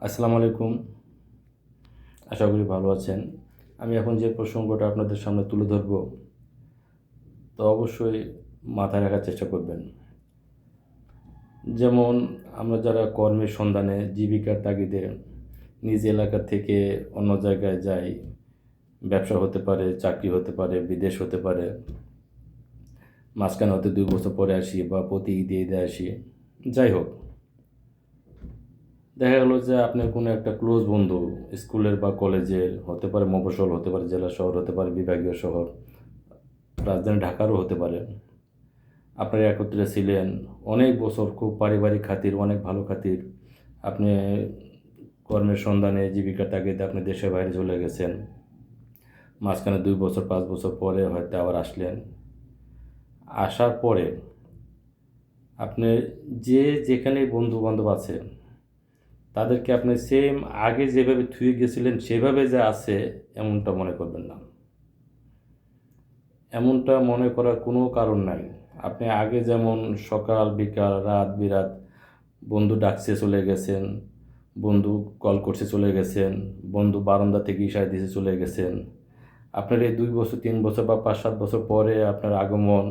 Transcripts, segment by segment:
আসসালামু আলাইকুম। আশা করি ভালো আছেন। আমি এখন যে প্রসঙ্গটা আপনাদের সামনে তুলে ধরব, তো অবশ্যই মাথায় রাখার চেষ্টা করবেন। যেমন আমরা যারা কর্মের সন্ধানে জীবিকার তাগিদে নিজ এলাকা থেকে অন্য জায়গায় যাই, ব্যবসা হতে পারে, চাকরি হতে পারে, বিদেশ হতে পারে, মাঝখানে হয়তো 2 বছর পরে আসি বা প্রতি ঈদে ঈদে আসি, যাই হোক, দেখা গেল যে আপনার কোনো একটা ক্লোজ বন্ধু স্কুলের বা কলেজের হতে পারে, মফস্বল হতে পারে, জেলা শহর হতে পারে, বিভাগীয় শহর, রাজধানী ঢাকারও হতে পারে। আপনারা একত্রে ছিলেন অনেক বছর, খুব পারিবারিক খাতির, অনেক ভালো খাতির। আপনি কর্মের সন্ধানে জীবিকার তাগিদে আপনি দেশের বাইরে চলে গেছেন, মাঝখানে 2 বছর 5 বছর পরে হয়তো আবার আসলেন। আসার পরে আপনি যে যেখানে বন্ধু বান্ধব আছে তাদেরকে আপনি সেম আগে যেভাবে থুয়ে গেছিলেন সেভাবে যে আছে এমনটা মনে করবেন না। এমনটা মনে করার কোনো কারণ নাই। আপনি আগে যেমন সকাল বিকাল রাত বিরাত বন্ধু ডাকছে চলে গেছেন, বন্ধু কল করছে চলে গেছেন, বন্ধু বারান্দা থেকে ইশারা দিয়েছে চলে গেছেন। আপনার এই 2 বছর 3 বছর বা 5-7 বছর পরে আপনার আগমন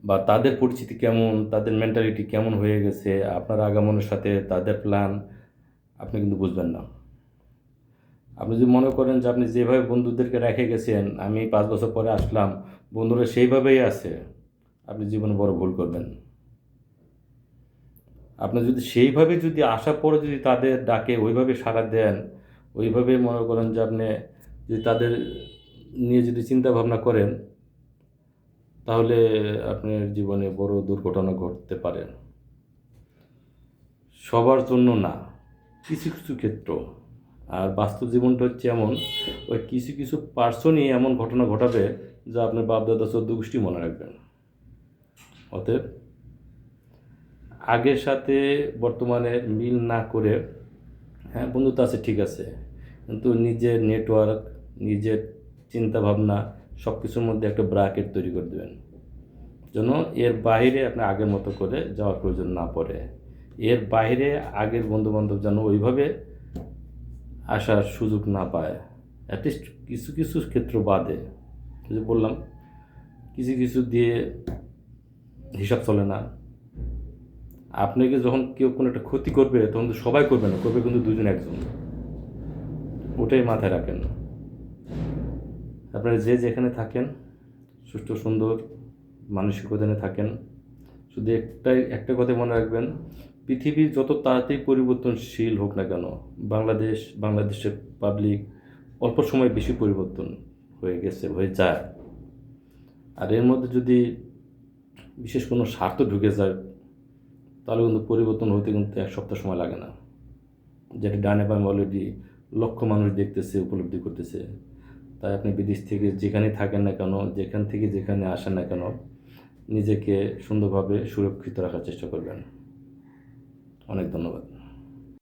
বা তাদের পরিচিতি কেমন, তাদের মেন্টালিটি কেমন হয়ে গেছে, আপনার আগমনের সাথে তাদের প্ল্যান আপনি কিন্তু বুঝবেন না। আপনি যদি মনে করেন যে আপনি যেভাবে বন্ধুদেরকে রেখে গেছেন, আমি 5 বছর পরে আসলাম, বন্ধুরা সেইভাবেই আছে, আপনি জীবনে বড় ভুল করবেন। আপনি যদি সেইভাবে যদি আসার পরে যদি তাদের ডাকে ওইভাবে সাড়া দেন, ওইভাবে মনে করেন যে আপনি যদি তাদের নিয়ে যদি চিন্তা ভাবনা করেন, তাহলে আপনার জীবনে বড় দুর্ঘটনা ঘটতে পারে। সবার জন্য না, কিছু কিছু ক্ষেত্র। আর বাস্তব জীবনটা হচ্ছে এমন, ওই কিছু কিছু পার্সনই এমন ঘটনা ঘটাবে যা আপনার বাপদাদা 14 গোষ্ঠী মনে রাখবেন। অতএব আগের সাথে বর্তমানে মিল না করে, হ্যাঁ বন্ধুত্ব আছে ঠিক আছে, কিন্তু নিজের নেটওয়ার্ক, নিজের চিন্তাভাবনা সব কিছুর মধ্যে একটা ব্র্যাকেট তৈরি করে দেবেন, যেন এর বাইরে আপনি আগের মতো করে যাওয়ার প্রয়োজন না পড়ে। এর বাইরে আগের বন্ধুবান্ধব যেন ওইভাবে আসার সুযোগ না পায়, অ্যাটলিস্ট কিছু কিছু ক্ষেত্র বাদে। যে বললাম, কিছু কিছু দিয়ে হিসাব চলে না। আপনাকে যখন কেউ কোনো একটা ক্ষতি করবে তখন তো সবাই করবে না, করবে কিন্তু দুজন একজন। ওটাই মাথায় রাখেন। আপনারা যে যেখানে থাকেন সুষ্ঠু সুন্দর মানসিকতা নিয়ে থাকেন। শুধু একটা কথা মনে রাখবেন, পৃথিবী যত তাড়াতাড়ি পরিবর্তনশীল হোক না কেন, বাংলাদেশের পাবলিক অল্প সময় বেশি পরিবর্তন হয়ে যায়। আর এর মধ্যে যদি বিশেষ কোনো স্বার্থ ঢুকে যায়, তাহলে কিন্তু পরিবর্তন হতে কিন্তু 1 সপ্তাহ সময় লাগে না। যেটা ডানে বামে অলরেডি লক্ষ মানুষ দেখতেছে, উপলব্ধি করতেছে। তাই আপনি বিদেশ থেকে যেখানে থাকেন না কেন, যেখান থেকে যেখানে আসেন না কেন, নিজেকে সুন্দরভাবে সুরক্ষিত রাখার চেষ্টা করবেন। অনেক ধন্যবাদ।